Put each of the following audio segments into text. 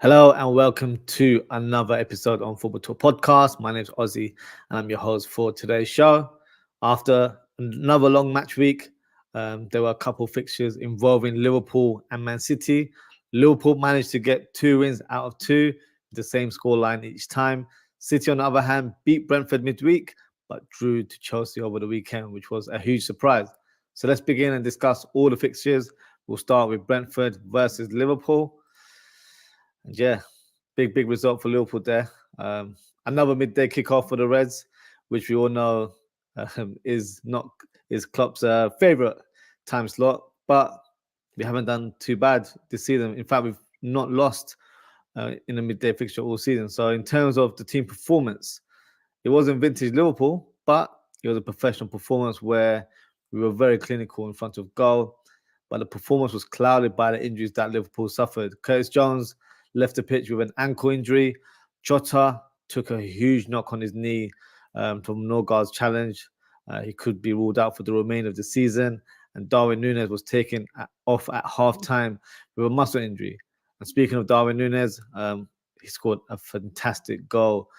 Hello and welcome to another episode on Football Talk Podcast. My name is Ozzie and I'm your host for today's show. After another long match week, there were a couple of fixtures involving Liverpool and Man City. Liverpool managed to get 2 wins out of 2, the same scoreline each time. City, on the other hand, beat Brentford midweek, but drew to Chelsea over the weekend, which was a huge surprise. So let's begin and discuss all the fixtures. We'll start with Brentford versus Liverpool. And yeah, big result for Liverpool there. Another midday kickoff for the Reds, which we all know is Klopp's favourite time slot. But we haven't done too bad this season. In fact, we've not lost in a midday fixture all season. So in terms of the team performance, it wasn't vintage Liverpool, but it was a professional performance where we were very clinical in front of goal. But the performance was clouded by the injuries that Liverpool suffered. Curtis Jones left the pitch with an ankle injury. Jota took a huge knock on his knee from Norgard's challenge. He could be ruled out for the remainder of the season. And Darwin Núñez was taken off at half-time with a muscle injury. And speaking of Darwin Núñez, he scored a fantastic goal,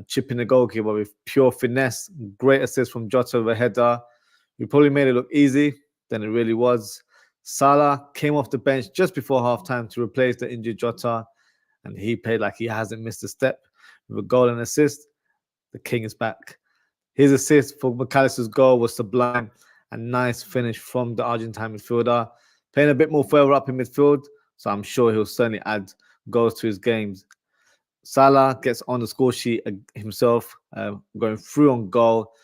chipping the goalkeeper with pure finesse. Great assist from Jota with a header. We probably made it look easy than it really was. Salah came off the bench just before halftime to replace the injured Jota, and he played like he hasn't missed a step with a goal and assist. The king is back. His assist for McAllister's goal was sublime and nice finish from the Argentine midfielder, playing a bit more further up in midfield, so I'm sure he'll certainly add goals to his games. Salah gets on the score sheet himself, going through on goal,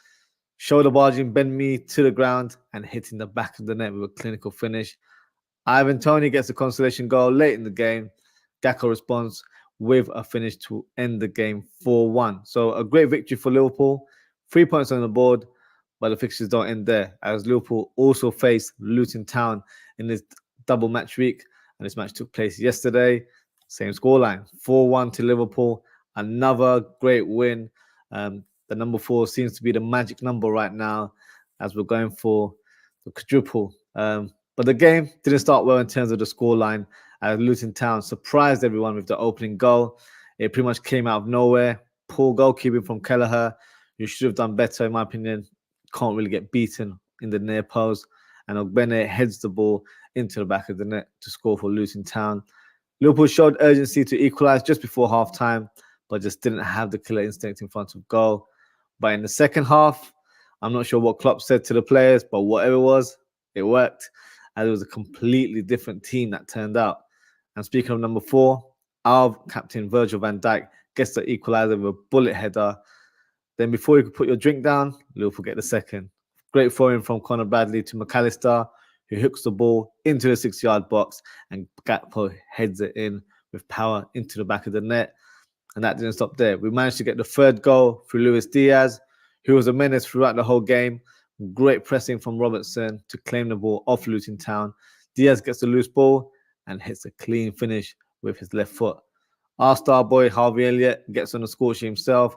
shoulder barging Ben Mee to the ground and hitting the back of the net with a clinical finish. Ivan Toney gets a consolation goal late in the game. Gakpo responds with a finish to end the game 4-1. So a great victory for Liverpool. 3 points on the board, but the fixtures don't end there, as Liverpool also faced Luton Town in this double match week. And this match took place yesterday. Same scoreline, 4-1 to Liverpool. Another great win. The number 4 seems to be the magic number right now as we're going for the quadruple. But the game didn't start well in terms of the scoreline, as Luton Town surprised everyone with the opening goal. It pretty much came out of nowhere. Poor goalkeeping from Kelleher. You should have done better, in my opinion. Can't really get beaten in the near post. And Ogbene heads the ball into the back of the net to score for Luton Town. Liverpool showed urgency to equalise just before half-time, but just didn't have the killer instinct in front of goal. But in the second half, I'm not sure what Klopp said to the players, but whatever it was, it worked. And it was a completely different team that turned out. And speaking of number 4, our captain Virgil van Dijk gets the equaliser with a bullet header. Then before you could put your drink down, Liverpool get the second. Great throwing from Conor Bradley to McAllister, who hooks the ball into the 6-yard box, and Gakpo heads it in with power into the back of the net. And that didn't stop there. We managed to get the third goal through Luis Diaz, who was a menace throughout the whole game. Great pressing from Robertson to claim the ball off Luton Town. Diaz gets the loose ball and hits a clean finish with his left foot. Our star boy Harvey Elliott gets on the score sheet himself,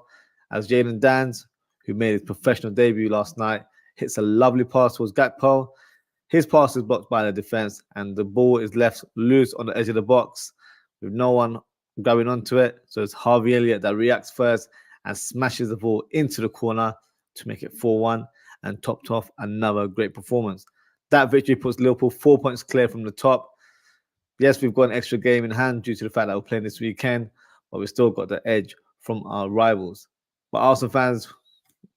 as Jayden Danns, who made his professional debut last night, hits a lovely pass towards Gakpo. His pass is blocked by the defense, and the ball is left loose on the edge of the box with no one grabbing onto it. So it's Harvey Elliott that reacts first and smashes the ball into the corner to make it 4-1 and topped off another great performance. That victory puts Liverpool 4 points clear from the top. Yes, we've got an extra game in hand due to the fact that we're playing this weekend, but we've still got the edge from our rivals. But Arsenal fans,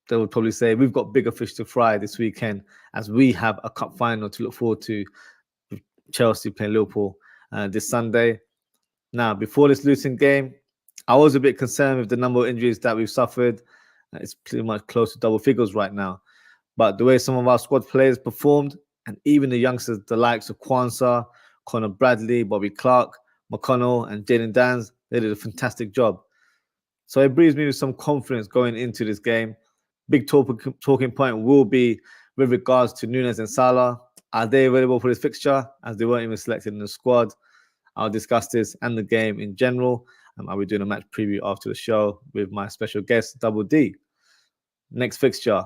they would probably say we've got bigger fish to fry this weekend, as we have a cup final to look forward to, with Chelsea playing Liverpool this Sunday. Now, before this Luton game, I was a bit concerned with the number of injuries that we've suffered. It's pretty much close to double figures right now. But the way some of our squad players performed, and even the youngsters, the likes of Kwanzaa, Conor Bradley, Bobby Clark, McConnell, and Jayden Danns, they did a fantastic job. So it breathes me with some confidence going into this game. Big talking point will be with regards to Núñez and Salah. Are they available for this fixture, as they weren't even selected in the squad? I'll discuss this and the game in general. I'll be doing a match preview after the show with my special guest, Double D. Next fixture,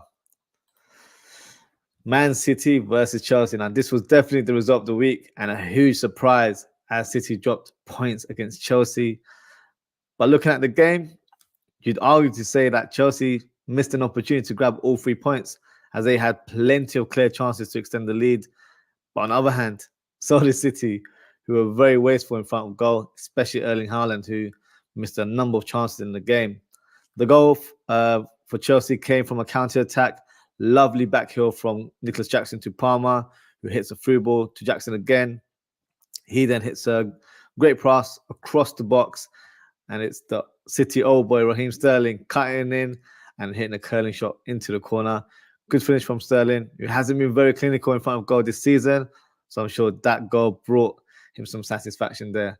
Man City versus Chelsea. Now, this was definitely the result of the week and a huge surprise, as City dropped points against Chelsea. But looking at the game, you'd argue to say that Chelsea missed an opportunity to grab all 3 points as they had plenty of clear chances to extend the lead. But on the other hand, so did City, who were very wasteful in front of goal, especially Erling Haaland, who missed a number of chances in the game. The goal for Chelsea came from a counter-attack. Lovely back heel from Nicholas Jackson to Palmer, who hits a through ball to Jackson again. He then hits a great pass across the box, and it's the City old boy, Raheem Sterling, cutting in and hitting a curling shot into the corner. Good finish from Sterling, who hasn't been very clinical in front of goal this season, so I'm sure that goal brought him some satisfaction there.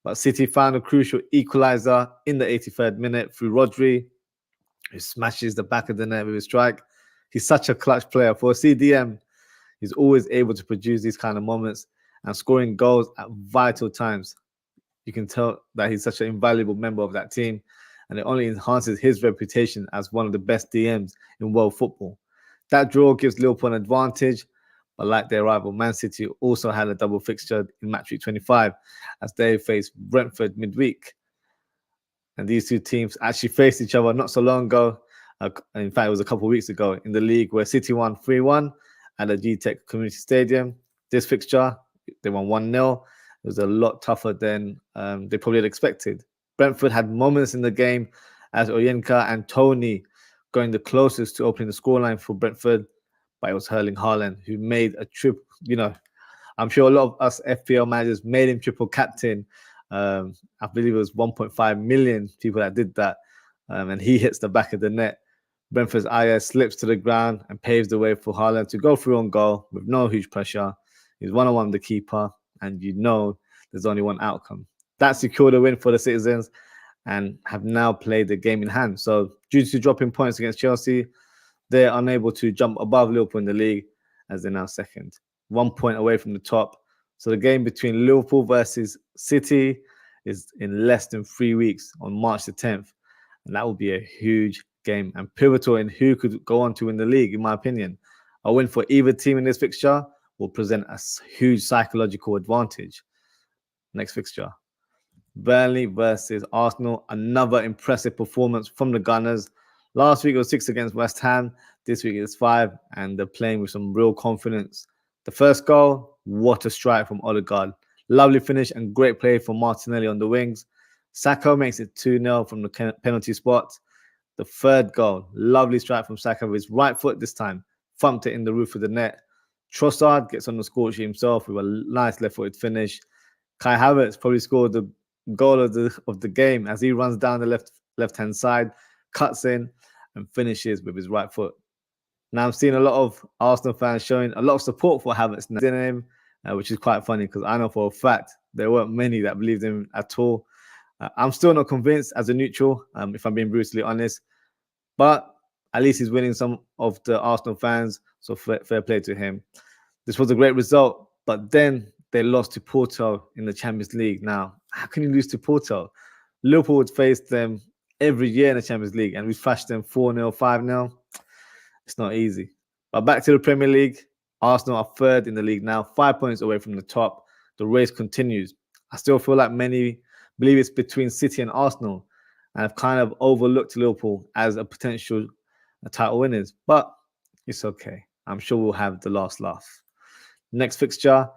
But City found a crucial equaliser in the 83rd minute through Rodri, who smashes the back of the net with his strike. He's such a clutch player. For a CDM, he's always able to produce these kind of moments and scoring goals at vital times. You can tell that he's such an invaluable member of that team, and it only enhances his reputation as one of the best DMs in world football. That draw gives Liverpool an advantage, but like their rival, Man City also had a double fixture in match week 25 as they faced Brentford midweek. And these two teams actually faced each other not so long ago. In fact, it was a couple of weeks ago in the league where City won 3-1 at the G-Tech Community Stadium. This fixture, they won 1-0. It was a lot tougher than they probably had expected. Brentford had moments in the game as Oyenka and Tony going the closest to opening the scoreline for Brentford, but it was Erling Haaland who made a trip. You know, I'm sure a lot of us FPL managers made him triple captain. I believe it was 1.5 million people that did that. And he hits the back of the net. Brentford's IS slips to the ground and paves the way for Haaland to go through on goal with no huge pressure. He's one-on-one with the keeper, and you know there's only one outcome. That secured a win for the citizens and have now played the game in hand. So due to dropping points against Chelsea, they're unable to jump above Liverpool in the league as they're now second, 1 point away from the top. So the game between Liverpool versus City is in less than 3 weeks on March the 10th. And that will be a huge game and pivotal in who could go on to win the league, in my opinion. A win for either team in this fixture will present a huge psychological advantage. Next fixture. Burnley versus Arsenal. Another impressive performance from the Gunners. Last week it was 6 against West Ham. This week it's 5, and they're playing with some real confidence. The first goal, what a strike from Odegaard. Lovely finish and great play from Martinelli on the wings. Saka makes it 2-0 from the penalty spot. The third goal, lovely strike from Saka with his right foot this time. Thumped it in the roof of the net. Trossard gets on the score sheet himself with a nice left-footed finish. Kai Havertz probably scored the goal of the game as he runs down the left-hand side, cuts in, and finishes with his right foot. Now I'm seeing a lot of Arsenal fans showing a lot of support for Havertz in him, which is quite funny because I know for a fact there weren't many that believed in him at all. I'm still not convinced as a neutral, if I'm being brutally honest, but at least he's winning some of the Arsenal fans, so fair play to him. This was a great result, but then they lost to Porto in the Champions League. Now, how can you lose to Porto? Liverpool would face them every year in the Champions League, and we thrashed them 4-0, 5-0. It's not easy. But back to the Premier League. Arsenal are third in the league now, 5 points away from the top. The race continues. I still feel like many believe it's between City and Arsenal, and I've kind of overlooked Liverpool as a potential title winners, but it's okay. I'm sure we'll have the last laugh. Next fixture,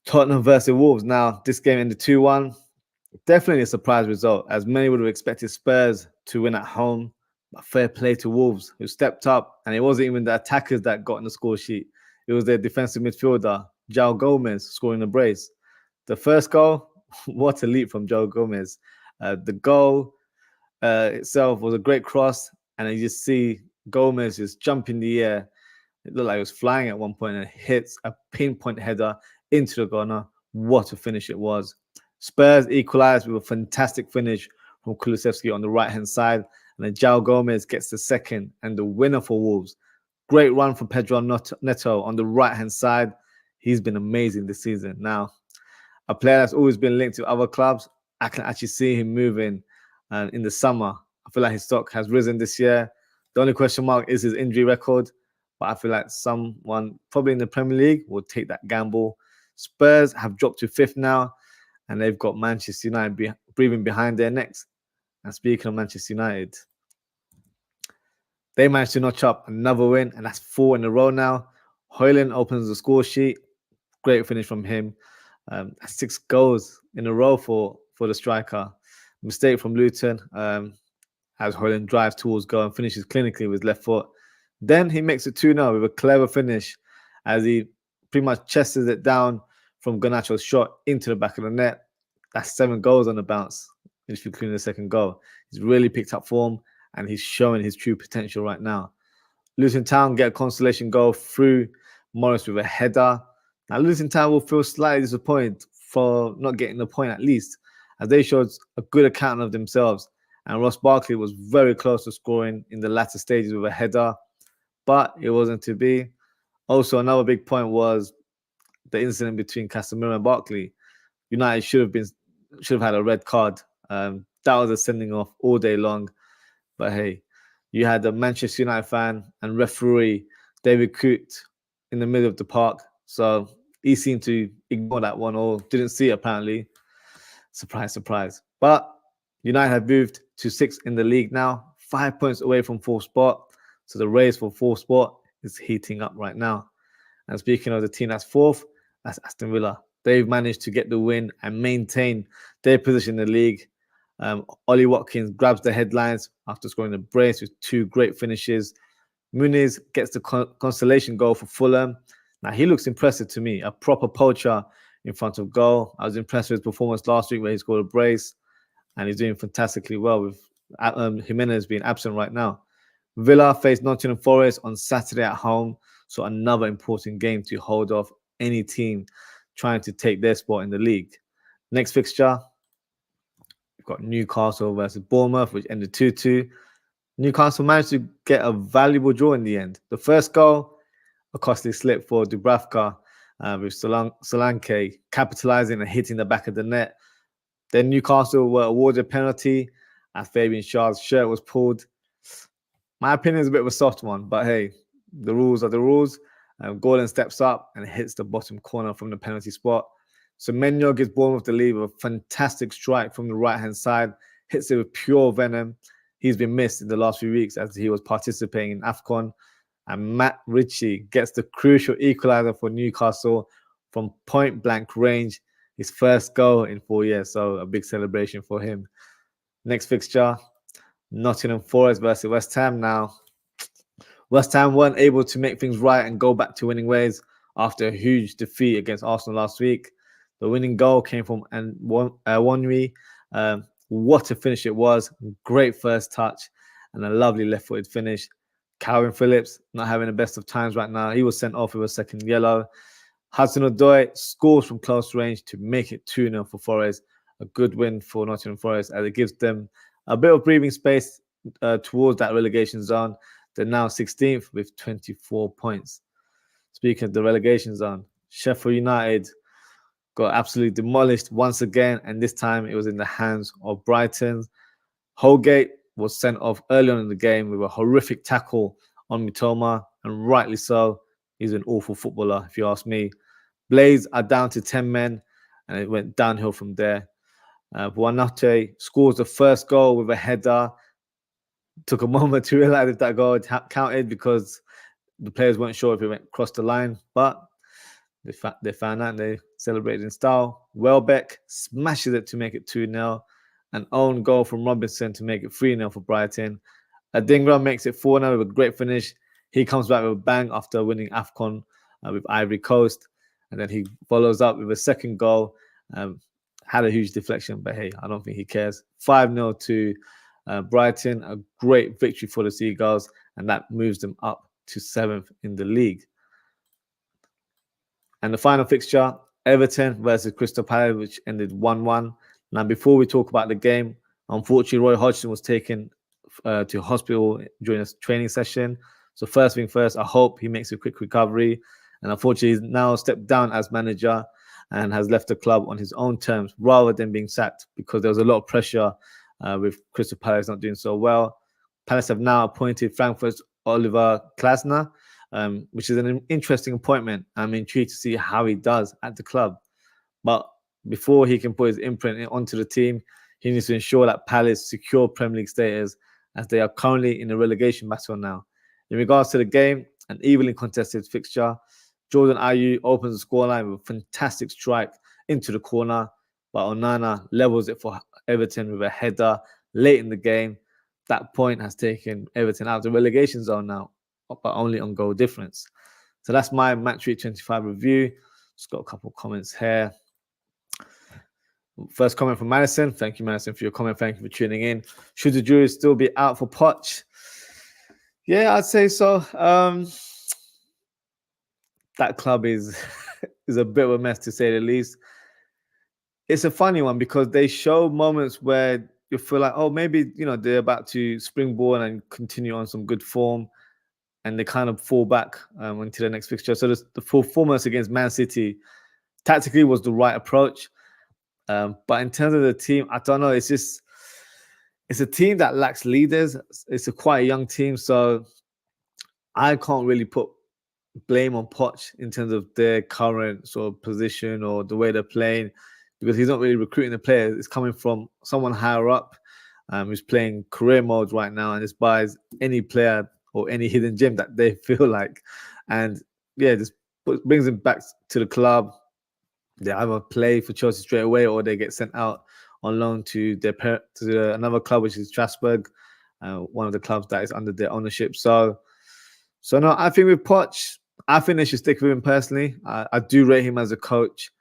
Tottenham versus Wolves. Now, this game ended 2-1. Definitely a surprise result, as many would have expected Spurs to win at home. But fair play to Wolves, who stepped up, and it wasn't even the attackers that got on the score sheet. It was their defensive midfielder, João Gomez, scoring a brace. The first goal, what a leap from João Gomez. The goal itself was a great cross, and you just see Gomez just jump in the air. It looked like he was flying at one point and hits a pinpoint header into the corner. What a finish it was. Spurs equalized with a fantastic finish from Kulusevski on the right-hand side, and then João Gomez gets the second and the winner for Wolves. Great run from Pedro Neto on the right-hand side. He's been amazing this season. Now, a player that's always been linked to other clubs, I can actually see him moving in the summer. I feel like his stock has risen this year. The only question mark is his injury record, but I feel like someone probably in the Premier League will take that gamble. Spurs have dropped to 5th now, and they've got Manchester United breathing behind their necks. And speaking of Manchester United, they managed to notch up another win, and that's 4 in a row now. Højlund opens the score sheet. Great finish from him. 6 goals in a row for the striker. Mistake from Luton as Højlund drives towards goal and finishes clinically with his left foot. Then he makes it 2-0 with a clever finish as he pretty much chests it down from Garnacho's shot into the back of the net. That's 7 goals on the bounce, if you include the second goal. He's really picked up form and he's showing his true potential right now. Luton Town get a consolation goal through Morris with a header. Now, Luton Town will feel slightly disappointed for not getting the point at least, as they showed a good account of themselves. And Ross Barkley was very close to scoring in the latter stages with a header, but it wasn't to be. Also, another big point was the incident between Casemiro and Barkley. United should have had a red card. That was a sending off all day long. But hey, you had the Manchester United fan and referee David Coote in the middle of the park. So he seemed to ignore that one or didn't see it apparently. Surprise, surprise. But United have moved to 6th in the league now, 5 points away from 4th spot. So the race for 4th spot is heating up right now. And speaking of the team that's 4th, that's Aston Villa. They've managed to get the win and maintain their position in the league. Ollie Watkins grabs the headlines after scoring a brace with 2 great finishes. Muniz gets the consolation goal for Fulham. Now, he looks impressive to me, a proper poacher in front of goal. I was impressed with his performance last week where he scored a brace, and he's doing fantastically well with Jimenez being absent right now. Villa face Nottingham Forest on Saturday at home, so another important game to hold off any team trying to take their spot in the league. Next fixture, we've got Newcastle versus Bournemouth, which ended 2-2. Newcastle managed to get a valuable draw in the end. The first goal, a costly slip for Dubravka with Solanke capitalizing and hitting the back of the net. Then Newcastle were awarded a penalty as Fabian Schär's shirt was pulled. My opinion is a bit of a soft one, but hey, the rules are the rules. Gordon steps up and hits the bottom corner from the penalty spot. Semenyo gives Bournemouth the lead with a fantastic strike from the right-hand side, hits it with pure venom. He's been missed in the last few weeks as he was participating in AFCON. And Matt Ritchie gets the crucial equalizer for Newcastle from point-blank range. His first goal in 4 years, so a big celebration for him. Next fixture, Nottingham Forest versus West Ham now. West Ham weren't able to make things right and go back to winning ways after a huge defeat against Arsenal last week. The winning goal came from Wanwi. What a finish it was. Great first touch and a lovely left-footed finish. Calvin Phillips not having the best of times right now. He was sent off with a second yellow. Hudson-Odoi scores from close range to make it 2-0 for Forest. A good win for Nottingham Forest as it gives them a bit of breathing space towards that relegation zone. They're now 16th with 24 points. Speaking of the relegation zone, Sheffield United got absolutely demolished once again, and this time it was in the hands of Brighton. Holgate was sent off early on in the game with a horrific tackle on Mitoma, and rightly so. He's an awful footballer, if you ask me. Blaze are down to 10 men, and it went downhill from there. Buonanotte scores the first goal with a header. Took a moment to realize if that goal counted because the players weren't sure if it went across the line, but they found out and they celebrated in style. Welbeck smashes it to make it 2-0. An own goal from Robinson to make it 3-0 for Brighton. Adingra makes it 4-0 with a great finish. He comes back with a bang after winning AFCON with Ivory Coast. And then he follows up with a second goal. Had a huge deflection, but hey, I don't think he cares. 5-0 to Brighton. A great victory for the Seagulls. And that moves them up to 7th in the league. And the final fixture, Everton versus Crystal Palace, which ended 1-1. Now, before we talk about the game, unfortunately, Roy Hodgson was taken to hospital during a training session. So first thing first, I hope he makes a quick recovery. And unfortunately, he's now stepped down as manager and has left the club on his own terms rather than being sacked because there was a lot of pressure with Crystal Palace not doing so well. Palace have now appointed Frankfurt's Oliver Glasner which is an interesting appointment. I'm intrigued to see how he does at the club. But before he can put his imprint onto the team, he needs to ensure that Palace secure Premier League status, as they are currently in a relegation battle now. In regards to the game, an evenly contested fixture, Jordan Ayew opens the scoreline with a fantastic strike into the corner, but Onana levels it for Everton with a header late in the game. That point has taken Everton out of the relegation zone now, but only on goal difference. So that's my Match Week 25 review. Just got a couple of comments here. First comment from Madison. Thank you, Madison, for your comment. Thank you for tuning in. Should the jury still be out for Poch? Yeah, I'd say so. That club is a bit of a mess, to say the least. It's a funny one because they show moments where you feel like, oh, maybe, they're about to springboard and continue on some good form, and they kind of fall back into the next fixture. So the performance against Man City tactically was the right approach. But in terms of the team, I don't know. It's a team that lacks leaders. It's a quite young team, so I can't really put blame on Poch in terms of their current sort of position or the way they're playing, because he's not really recruiting the players. It's coming from someone higher up who's playing career mode right now and just buys any player or any hidden gem that they feel like. And yeah, just brings them back to the club. They either play for Chelsea straight away or they get sent out on loan to another club, which is Strasbourg, one of the clubs that is under their ownership. So no, I think with Poch, I think they should stick with him personally. I do rate him as a coach,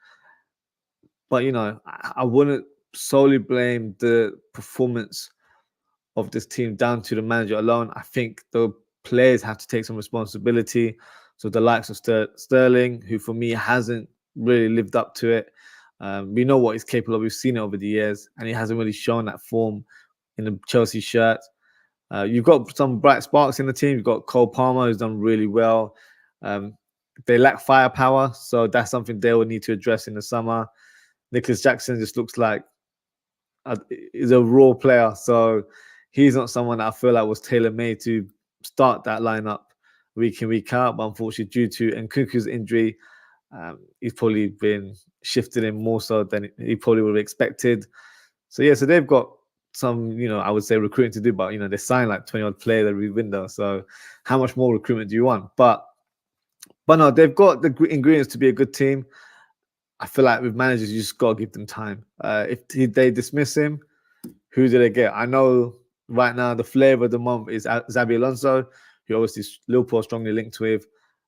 but I wouldn't solely blame the performance of this team down to the manager alone. I think the players have to take some responsibility. So the likes of Sterling, who for me hasn't really lived up to it. We know what he's capable of. We've seen it over the years, and he hasn't really shown that form in the Chelsea shirt. You've got some bright sparks in the team. You've got Cole Palmer, who's done really well. They lack firepower, so that's something they will need to address in the summer. Nicholas Jackson just looks like he's a raw player, so he's not someone that I feel like was tailor-made to start that lineup week in, week out. But unfortunately, due to Nkunku's injury, he's probably been shifted in more so than he probably would have expected. So yeah, so they've got some, I would say recruiting to do, but they sign like 20-odd players every window. So how much more recruitment do you want? But no, they've got the ingredients to be a good team. I feel like with managers, you just got to give them time. If they dismiss him, who do they get? I know right now the flavor of the month is Xabi Alonso, who obviously Liverpool are strongly linked with.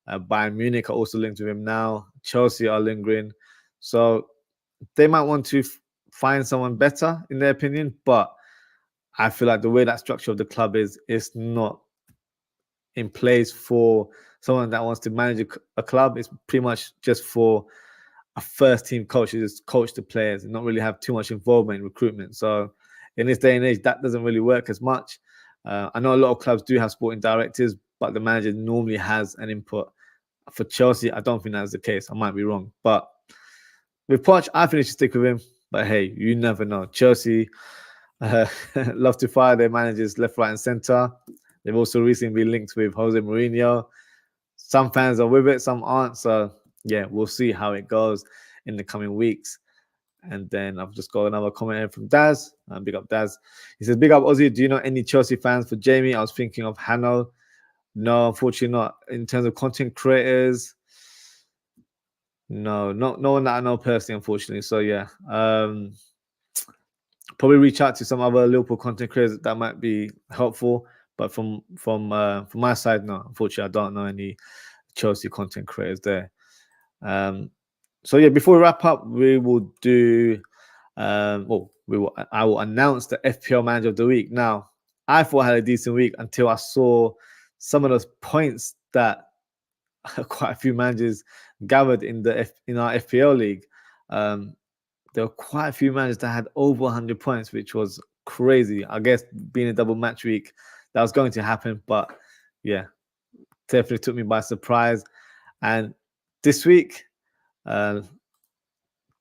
Bayern Munich are also linked with him now. Chelsea are lingering. So they might want to find someone better, in their opinion. But I feel like the way that structure of the club is not in place for someone that wants to manage a club. It's pretty much just for a first team coach to just coach the players and not really have too much involvement in recruitment. So in this day and age, that doesn't really work as much. I know a lot of clubs do have sporting directors, but the manager normally has an input. For Chelsea, I don't think that's the case. I might be wrong. But with Poch, I think they should stick with him. But hey, you never know. Chelsea love to fire their managers left, right, and centre. They've also recently been linked with Jose Mourinho. Some fans are with it, some aren't. So yeah, we'll see how it goes in the coming weeks. And then I've just got another comment here from Daz. Big up Daz. He says, big up Ozzie. Do you know any Chelsea fans for Jamie? I was thinking of Hanno. No, unfortunately not. In terms of content creators, no one that I know personally, unfortunately. So yeah, probably reach out to some other Liverpool content creators that might be helpful. But from my side, no, unfortunately, I don't know any Chelsea content creators there. So yeah, before we wrap up, we will do. I will announce the FPL Manager of the Week. Now, I thought I had a decent week until I saw some of those points that quite a few managers gathered in our FPL league. There were quite a few managers that had over 100 points, which was crazy. I guess being a double match week, that was going to happen, but yeah, definitely took me by surprise. And this week, the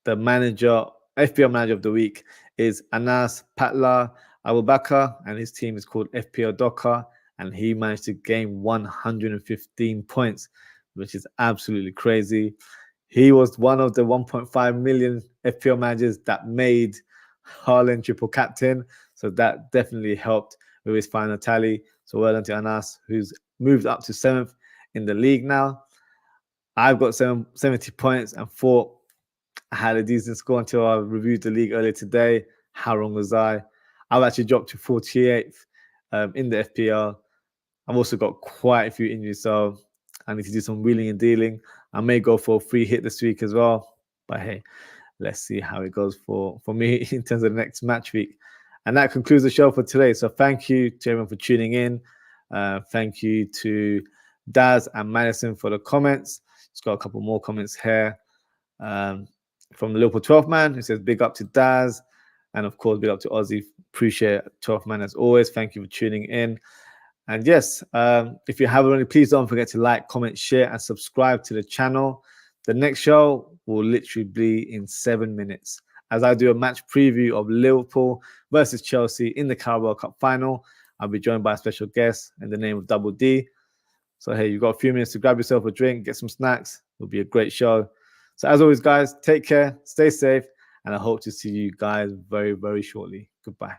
FPL Manager of the Week is Anas Patla Abubakar, and his team is called FPL Docker. and he managed to gain 115 points, which is absolutely crazy. He was one of the 1.5 million FPL managers that made Haaland triple captain, so that definitely helped with his final tally. So well done to Anas, who's moved up to 7th in the league now. I've got 70 points and thought I had a decent score until I reviewed the league earlier today. How wrong was I? I've actually dropped to 48th in the FPL. I've also got quite a few injuries, so I need to do some wheeling and dealing. I may go for a free hit this week as well. But hey, let's see how it goes for me in terms of the next match week. And that concludes the show for today. So thank you to everyone for tuning in. Thank you to Daz and Madison for the comments. Just got a couple more comments here. From the Liverpool 12th man, who says big up to Daz. And of course, big up to Ozzie. Appreciate 12th man as always. Thank you for tuning in. And yes, if you haven't already, please don't forget to like, comment, share, and subscribe to the channel. The next show will literally be in 7 minutes as I do a match preview of Liverpool versus Chelsea in the Carabao Cup final. I'll be joined by a special guest in the name of Double D. So, hey, you've got a few minutes to grab yourself a drink, get some snacks. It'll be a great show. So, as always, guys, take care, stay safe, and I hope to see you guys very, very shortly. Goodbye.